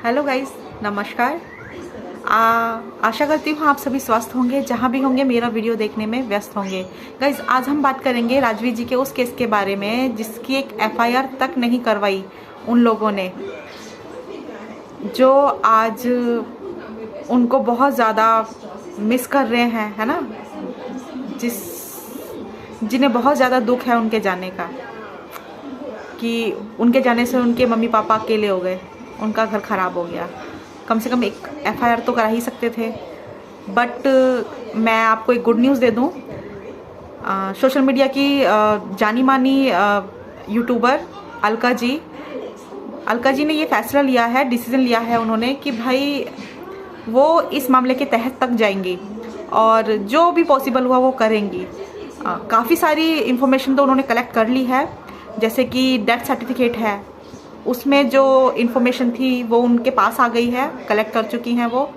Hello guys, नमस्कार। आशा करती हूँ आप सभी स्वस्थ होंगे, जहाँ भी होंगे मेरा वीडियो देखने में व्यस्त होंगे। गाइस, आज हम बात करेंगे राजवीर जी के उस केस के बारे में जिसकी एक एफआईआर तक नहीं करवाई उन लोगों ने, जो आज उनको बहुत ज़्यादा मिस कर रहे हैं, है ना, जिन्हें बहुत ज़्यादा दुख है उनके जाने का, कि उनके जाने से उनके मम्मी पापा अकेले हो गए, उनका घर ख़राब हो गया। कम से कम एक एफआईआर तो करा ही सकते थे। बट मैं आपको एक गुड न्यूज़ दे दूं, सोशल मीडिया की जानी मानी यूट्यूबर अलका जी ने ये फैसला लिया है, डिसीज़न लिया है उन्होंने कि भाई वो इस मामले के तहत तक जाएंगी और जो भी पॉसिबल हुआ वो करेंगी। काफ़ी सारी इन्फॉर्मेशन तो उन्होंने कलेक्ट कर ली है, जैसे कि डेथ सर्टिफिकेट है, उसमें जो इन्फॉर्मेशन थी वो उनके पास आ गई है, कलेक्ट कर चुकी हैं वो।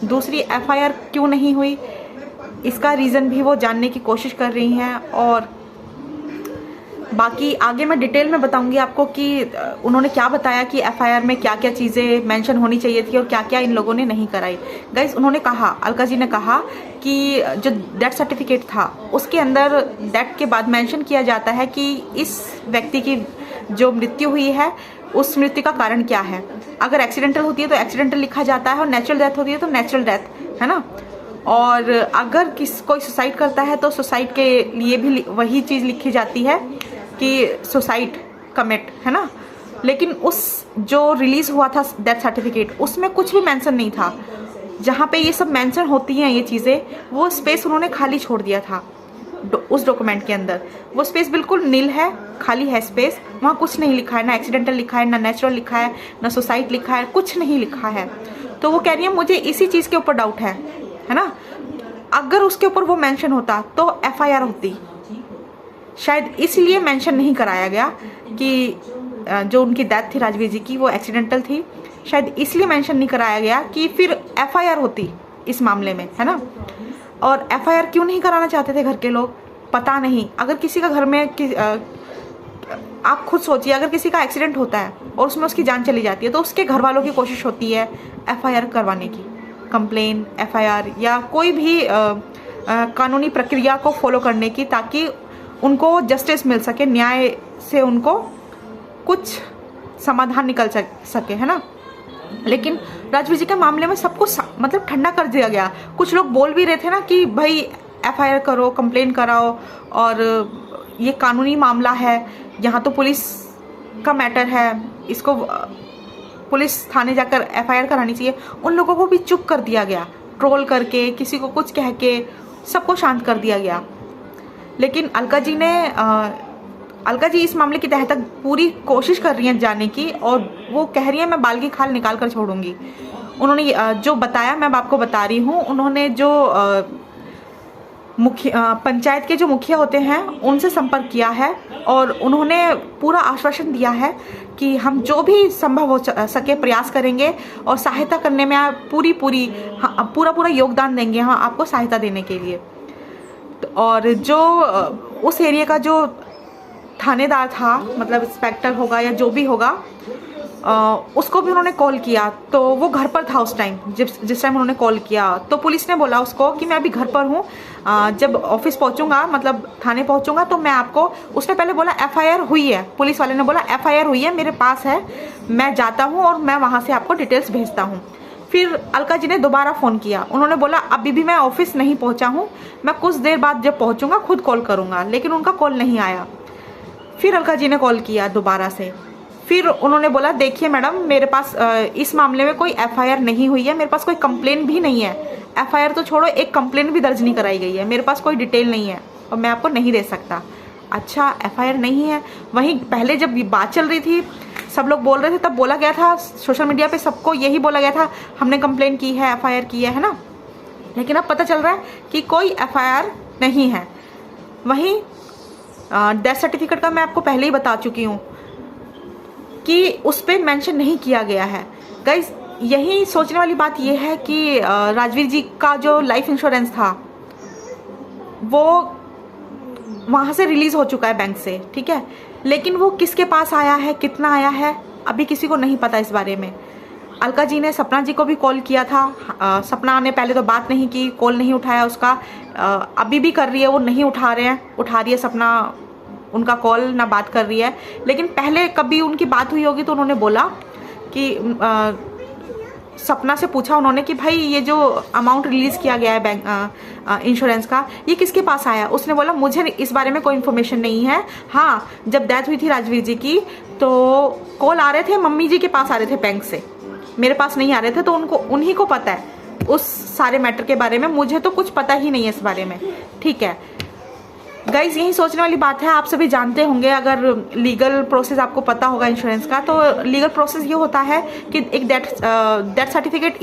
दूसरी, एफआईआर क्यों नहीं हुई इसका रीज़न भी वो जानने की कोशिश कर रही हैं, और बाकी आगे मैं डिटेल में बताऊंगी आपको कि उन्होंने क्या बताया कि एफआईआर में क्या क्या चीज़ें मेंशन होनी चाहिए थी और क्या क्या इन लोगों ने नहीं कराई। गाइस, उन्होंने कहा, अलका जी ने कहा कि जो डेथ सर्टिफिकेट था उसके अंदर डेथ के बाद मेंशन किया जाता है कि इस व्यक्ति की जो मृत्यु हुई है उस मृत्यु का कारण क्या है। अगर एक्सीडेंटल होती है तो एक्सीडेंटल लिखा जाता है, और नेचुरल डेथ होती है तो नेचुरल डेथ, है ना। और अगर कोई सुसाइड करता है तो सुसाइड के लिए भी वही चीज़ लिखी जाती है कि सुसाइड कमिट, है ना। लेकिन उस जो रिलीज हुआ था डेथ सर्टिफिकेट, उसमें कुछ भी मेंशन नहीं था। जहाँ पे ये सब मेंशन होती हैं ये चीज़ें, वो स्पेस उन्होंने खाली छोड़ दिया था उस डॉक्यूमेंट के अंदर। वो स्पेस बिल्कुल नील है, खाली है स्पेस, वहाँ कुछ नहीं लिखा है, ना एक्सीडेंटल लिखा है, ना नेचुरल लिखा है, ना सुसाइड लिखा है, कुछ नहीं लिखा है। तो वो कह रही है मुझे इसी चीज़ के ऊपर डाउट है ना। अगर उसके ऊपर वो मेंशन होता तो एफआईआर होती, शायद इसलिए मेंशन नहीं कराया गया कि जो उनकी डेथ थी राजवीर जी की वो एक्सीडेंटल थी, शायद इसलिए मेंशन नहीं कराया गया कि फिर एफआईआर होती इस मामले में, है ना। और एफआईआर क्यों नहीं कराना चाहते थे घर के लोग, पता नहीं। अगर किसी का घर में आप खुद सोचिए, अगर किसी का एक्सीडेंट होता है और उसमें उसकी जान चली जाती है तो उसके घर वालों की कोशिश होती है एफआईआर करवाने की, कंप्लेन, एफआईआर या कोई भी कानूनी प्रक्रिया को फॉलो करने की, ताकि उनको जस्टिस मिल सके, न्याय से उनको कुछ समाधान निकल सके, है ना। लेकिन राजवीर जी के मामले में सबको मतलब ठंडा कर दिया गया। कुछ लोग बोल भी रहे थे ना कि भाई एफआईआर करो, कंप्लेन कराओ, और ये कानूनी मामला है, यहाँ तो पुलिस का मैटर है, इसको पुलिस थाने जाकर एफआईआर करानी चाहिए। उन लोगों को भी चुप कर दिया गया, ट्रोल करके, किसी को कुछ कह के सबको शांत कर दिया गया। लेकिन अलका जी इस मामले के तहत तक पूरी कोशिश कर रही हैं जाने की, और वो कह रही हैं मैं बाल की खाल निकाल कर छोड़ूंगी। उन्होंने जो बताया मैं आपको बता रही हूँ, उन्होंने जो पंचायत के जो मुखिया होते हैं उनसे संपर्क किया है, और उन्होंने पूरा आश्वासन दिया है कि हम जो भी संभव हो सके प्रयास करेंगे और सहायता करने में पूरा योगदान देंगे हाँ आपको सहायता देने के लिए। और जो उस एरिया का जो थानेदार था, मतलब इंस्पेक्टर होगा या जो भी होगा, उसको भी उन्होंने कॉल किया, तो वो घर पर था उस टाइम। जिस टाइम उन्होंने कॉल किया तो पुलिस ने बोला उसको कि मैं अभी घर पर हूँ, जब ऑफिस पहुँचूंगा, मतलब थाने पहुँचूंगा तो मैं आपको, उसने पहले बोला एफआईआर हुई है, पुलिस वाले ने बोला एफआईआर हुई है, मेरे पास है, मैं जाता हूँ और मैं वहाँ से आपको डिटेल्स भेजता हूँ। फिर अलका जी ने दोबारा फ़ोन किया, उन्होंने बोला अभी भी मैं ऑफिस नहीं पहुँचा हूँ, मैं कुछ देर बाद जब पहुँचूंगा खुद कॉल करूँगा। लेकिन उनका कॉल नहीं आया। फिर अलका जी ने कॉल किया दोबारा से, फिर उन्होंने बोला देखिए मैडम, मेरे पास इस मामले में कोई एफआईआर नहीं हुई है, मेरे पास कोई कंप्लेन भी नहीं है, एफआईआर तो छोड़ो एक कंप्लेन भी दर्ज नहीं कराई गई है, मेरे पास कोई डिटेल नहीं है और मैं आपको नहीं दे सकता। अच्छा, एफआईआर नहीं है। वहीं पहले जब बात चल रही थी, सब लोग बोल रहे थे, तब बोला गया था सोशल मीडिया पे, सबको यही बोला गया था हमने कंप्लेन की है, एफआईआर की है ना। लेकिन अब पता चल रहा है कि कोई एफआईआर नहीं है। वहीं डेथ सर्टिफिकेट का मैं आपको पहले ही बता चुकी हूँ कि उस पर मेंशन नहीं किया गया है। गाइज, यही सोचने वाली बात यह है कि राजवीर जी का जो लाइफ इंश्योरेंस था वो वहाँ से रिलीज़ हो चुका है बैंक से, ठीक है, लेकिन वो किसके पास आया है, कितना आया है, अभी किसी को नहीं पता इस बारे में। अलका जी ने सपना जी को भी कॉल किया था। सपना ने पहले तो बात नहीं की, कॉल नहीं उठाया उसका। अभी भी कर रही है, वो नहीं उठा रही है सपना उनका कॉल, ना बात कर रही है। लेकिन पहले कभी उनकी बात हुई होगी तो उन्होंने बोला कि सपना से पूछा उन्होंने कि भाई ये जो अमाउंट रिलीज़ किया गया है बैंक इंश्योरेंस का, ये किसके पास आया। उसने बोला मुझे इस बारे में कोई इन्फॉर्मेशन नहीं है। हाँ, जब डेथ हुई थी राजवीर जी की तो कॉल आ रहे थे, मम्मी जी के पास आ रहे थे बैंक से, मेरे पास नहीं आ रहे थे, तो उन्हीं को पता है उस सारे मैटर के बारे में। मुझे तो कुछ पता ही नहीं है इस बारे में। ठीक है गाइज, यही सोचने वाली बात है। आप सभी जानते होंगे, अगर लीगल प्रोसेस आपको पता होगा इंश्योरेंस का, तो लीगल प्रोसेस ये होता है कि एक डेथ सर्टिफिकेट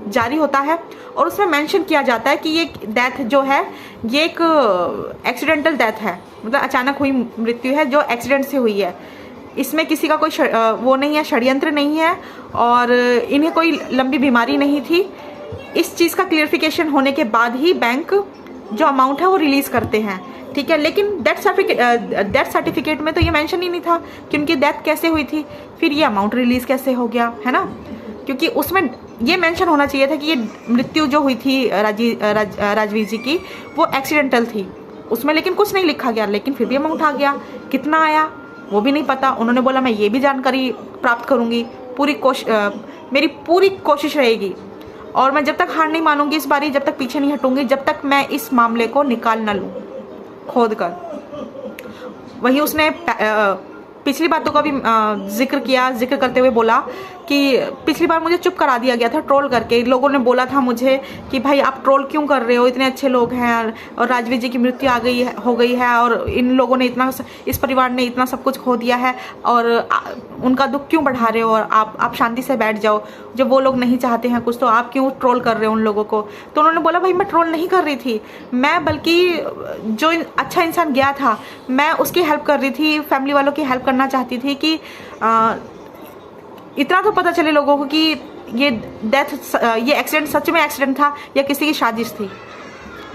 जारी होता है और उसमें मेंशन किया जाता है कि ये डेथ जो है ये एक एक्सीडेंटल डेथ है, मतलब अचानक हुई मृत्यु है जो एक्सीडेंट से हुई है। इसमें किसी का कोई वो नहीं है, षड्यंत्र नहीं है और इन्हें कोई लंबी बीमारी नहीं थी। इस चीज़ का क्लियरिफिकेशन होने के बाद ही बैंक जो अमाउंट है वो रिलीज़ करते हैं। ठीक है, लेकिन डेथ सर्टिफिकेट में तो ये मेंशन ही नहीं था कि उनकी डेथ कैसे हुई थी, फिर ये अमाउंट रिलीज़ कैसे हो गया, है ना। क्योंकि उसमें ये मेंशन होना चाहिए था कि ये मृत्यु जो हुई थी राजवीर जी की वो एक्सीडेंटल थी उसमें, लेकिन कुछ नहीं लिखा गया। लेकिन फिर भी अमाउंट आ गया, कितना आया वो भी नहीं पता। उन्होंने बोला मैं ये भी जानकारी प्राप्त करूँगी, मेरी पूरी कोशिश रहेगी और मैं जब तक हार नहीं मानूंगी इस बारी, जब तक पीछे नहीं हटूंगी, जब तक मैं इस मामले को निकाल ना लूँ खोद कर। वही उसने पिछली बातों का भी जिक्र करते हुए बोला कि पिछली बार मुझे चुप करा दिया गया था ट्रोल करके। लोगों ने बोला था मुझे कि भाई आप ट्रोल क्यों कर रहे हो, इतने अच्छे लोग हैं और राजवीर जी की मृत्यु हो गई है और इन लोगों ने इस परिवार ने इतना सब कुछ खो दिया है और उनका दुख क्यों बढ़ा रहे हो, और आप शांति से बैठ जाओ। जब वो लोग नहीं चाहते हैं कुछ तो आप क्यों ट्रोल कर रहे हो उन लोगों को। तो उन्होंने बोला भाई मैं ट्रोल नहीं कर रही थी, मैं बल्कि जो अच्छा इंसान गया था मैं उसकी हेल्प कर रही थी, फैमिली वालों की हेल्प करना चाहती थी कि इतना तो पता चले लोगों को कि ये एक्सीडेंट सच में एक्सीडेंट था या किसी की साजिश थी।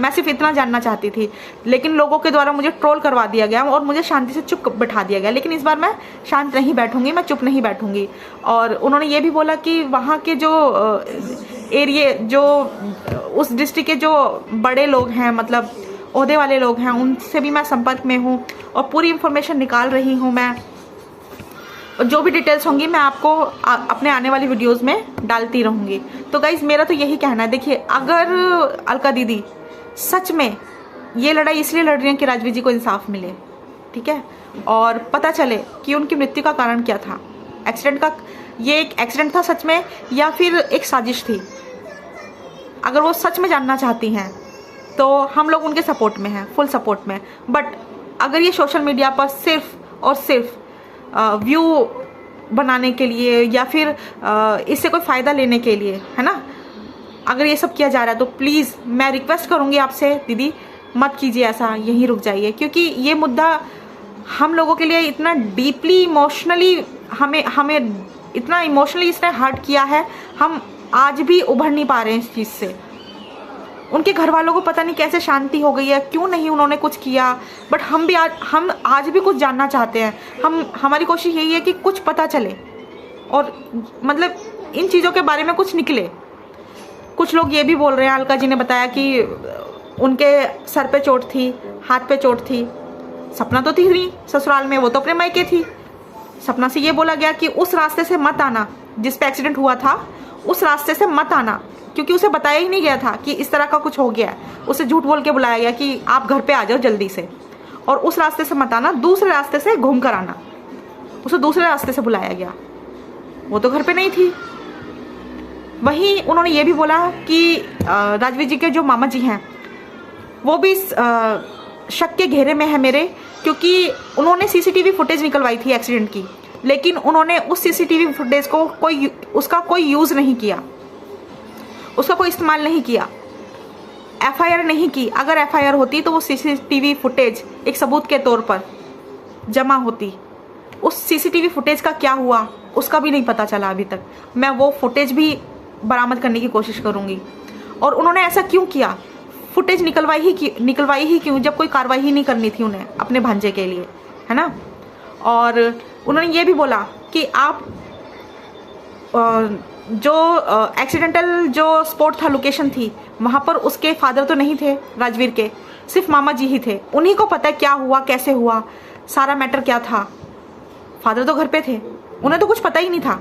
मैं सिर्फ इतना जानना चाहती थी, लेकिन लोगों के द्वारा मुझे ट्रोल करवा दिया गया और मुझे शांति से चुप बैठा दिया गया। लेकिन इस बार मैं शांत नहीं बैठूंगी, मैं चुप नहीं बैठूंगी। और उन्होंने ये भी बोला कि वहाँ के जो एरिया, जो उस डिस्ट्रिक्ट के जो बड़े लोग हैं, मतलब ओहदे वाले लोग हैं, उनसे भी मैं संपर्क में हूँ और पूरी इन्फॉर्मेशन निकाल रही हूँ मैं। जो भी डिटेल्स होंगी मैं आपको अपने आने वाली वीडियोस में डालती रहूँगी। तो गाइज मेरा तो यही कहना है, देखिए अगर अलका दीदी सच में ये लड़ाई इसलिए लड़ रही हैं कि राजवीर जी को इंसाफ मिले, ठीक है, और पता चले कि उनकी मृत्यु का कारण क्या था, ये एक एक्सीडेंट था सच में या फिर एक साजिश थी। अगर वो सच में जानना चाहती हैं तो हम लोग उनके सपोर्ट में हैं, फुल सपोर्ट में। बट अगर ये सोशल मीडिया पर सिर्फ और सिर्फ व्यू बनाने के लिए या फिर इससे कोई फ़ायदा लेने के लिए, है ना, अगर ये सब किया जा रहा है तो प्लीज़ मैं रिक्वेस्ट करूँगी आपसे दीदी मत कीजिए ऐसा, यहीं रुक जाइए। क्योंकि ये मुद्दा हम लोगों के लिए इतना डीपली इमोशनली हमें इतना इमोशनली इसने हर्ट किया है, हम आज भी उभर नहीं पा रहे हैं इस चीज़ से। उनके घर वालों को पता नहीं कैसे शांति हो गई है, क्यों नहीं उन्होंने कुछ किया। बट हम आज भी कुछ जानना चाहते हैं। हमारी कोशिश यही है कि कुछ पता चले और मतलब इन चीज़ों के बारे में कुछ निकले। कुछ लोग ये भी बोल रहे हैं, अलका जी ने बताया कि उनके सर पे चोट थी, हाथ पे चोट थी। सपना तो थी नहीं ससुराल में, वो तो अपने मायके थी। सपना से ये बोला गया कि उस रास्ते से मत आना जिस पे एक्सीडेंट हुआ था, उस रास्ते से मत आना, क्योंकि उसे बताया ही नहीं गया था कि इस तरह का कुछ हो गया है। उसे झूठ बोल के बुलाया गया कि आप घर पे आ जाओ जल्दी से, और उस रास्ते से मत आना, दूसरे रास्ते से घूम कर आना। उसे दूसरे रास्ते से बुलाया गया, वो तो घर पे नहीं थी। वहीं उन्होंने ये भी बोला कि राजवीर जी के जो मामा जी हैं वो भी शक के घेरे में है मेरे, क्योंकि उन्होंने सीसीटीवी फुटेज निकलवाई थी एक्सीडेंट की, लेकिन उन्होंने उस सीसीटीवी फुटेज को उसका कोई यूज़ नहीं किया, उसका कोई इस्तेमाल नहीं किया, एफआईआर नहीं की। अगर एफआईआर होती तो वो सीसीटीवी फुटेज एक सबूत के तौर पर जमा होती। उस सीसीटीवी फुटेज का क्या हुआ उसका भी नहीं पता चला अभी तक। मैं वो फुटेज भी बरामद करने की कोशिश करूंगी। और उन्होंने ऐसा क्यों किया, फुटेज निकलवाई ही क्यों, जब कोई कार्रवाई ही नहीं करनी थी उन्हें अपने भांजे के लिए, है ना। और उन्होंने ये भी बोला कि आप जो एक्सीडेंटल जो स्पॉट था, लोकेशन थी, वहाँ पर उसके फादर तो नहीं थे राजवीर के, सिर्फ मामा जी ही थे। उन्हीं को पता है क्या हुआ, कैसे हुआ, सारा मैटर क्या था। फादर तो घर पे थे, उन्हें तो कुछ पता ही नहीं था,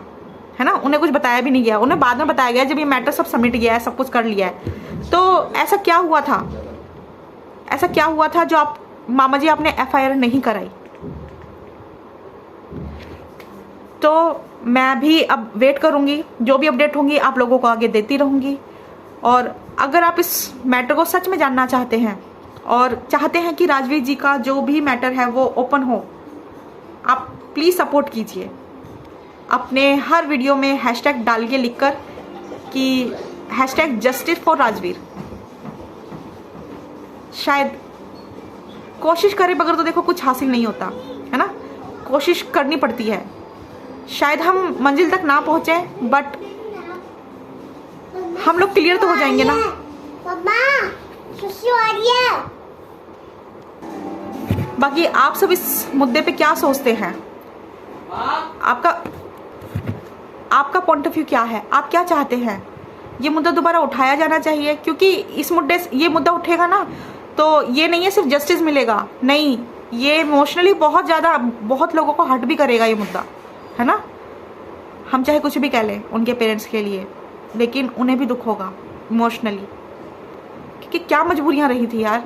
है ना। उन्हें कुछ बताया भी नहीं गया, उन्हें बाद में बताया गया जब ये मैटर सब सबमिट गया है, सब कुछ कर लिया है। तो ऐसा क्या हुआ था, ऐसा क्या हुआ था जो आप मामा जी आपने FIR नहीं कराई? तो मैं भी अब वेट करूंगी, जो भी अपडेट होंगी आप लोगों को आगे देती रहूंगी। और अगर आप इस मैटर को सच में जानना चाहते हैं और चाहते हैं कि राजवीर जी का जो भी मैटर है वो ओपन हो, आप प्लीज़ सपोर्ट कीजिए। अपने हर वीडियो में हैशटैग डालिए लिखकर कि हैशटैग जस्टिस फॉर राजवीर। शायद कोशिश करे बगैर तो देखो कुछ हासिल नहीं होता, है ना। कोशिश करनी पड़ती है। शायद हम मंजिल तक ना पहुंचे, बट हम लोग क्लियर तो हो जाएंगे ना। बाकी आप सब इस मुद्दे पे क्या सोचते हैं? आपका पॉइंट ऑफ व्यू क्या है? आप क्या चाहते हैं? ये मुद्दा दोबारा उठाया जाना चाहिए, क्योंकि इस मुद्दे से ये मुद्दा उठेगा ना तो ये नहीं है सिर्फ जस्टिस मिलेगा, नहीं, ये इमोशनली बहुत ज़्यादा बहुत लोगों को हर्ट भी करेगा ये मुद्दा, है ना। हम चाहे कुछ भी कह लें उनके पेरेंट्स के लिए, लेकिन उन्हें भी दुख होगा इमोशनली, क्योंकि क्या मजबूरियां रही थी यार।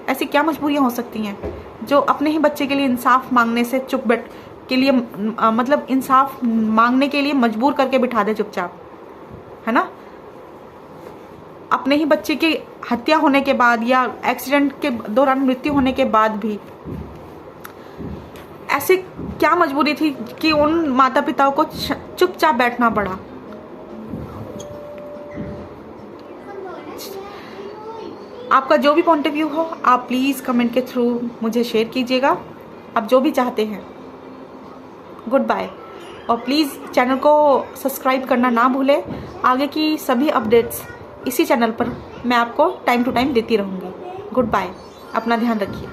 ऐसी क्या मजबूरियां हो सकती हैं जो अपने ही बच्चे के लिए इंसाफ मांगने से चुप बैठ के लिए मतलब इंसाफ मांगने के लिए मजबूर करके बिठा दे चुपचाप, है ना। अपने ही बच्चे की हत्या होने के बाद या एक्सीडेंट के दौरान मृत्यु होने के बाद भी ऐसे क्या मजबूरी थी कि उन माता पिताओं को चुपचाप बैठना पड़ा। आपका जो भी पॉइंट ऑफ व्यू हो आप प्लीज़ कमेंट के थ्रू मुझे शेयर कीजिएगा, आप जो भी चाहते हैं। गुड बाय, और प्लीज़ चैनल को सब्सक्राइब करना ना भूलें। आगे की सभी अपडेट्स इसी चैनल पर मैं आपको टाइम टू टाइम देती रहूँगी। गुड बाय, अपना ध्यान रखिए।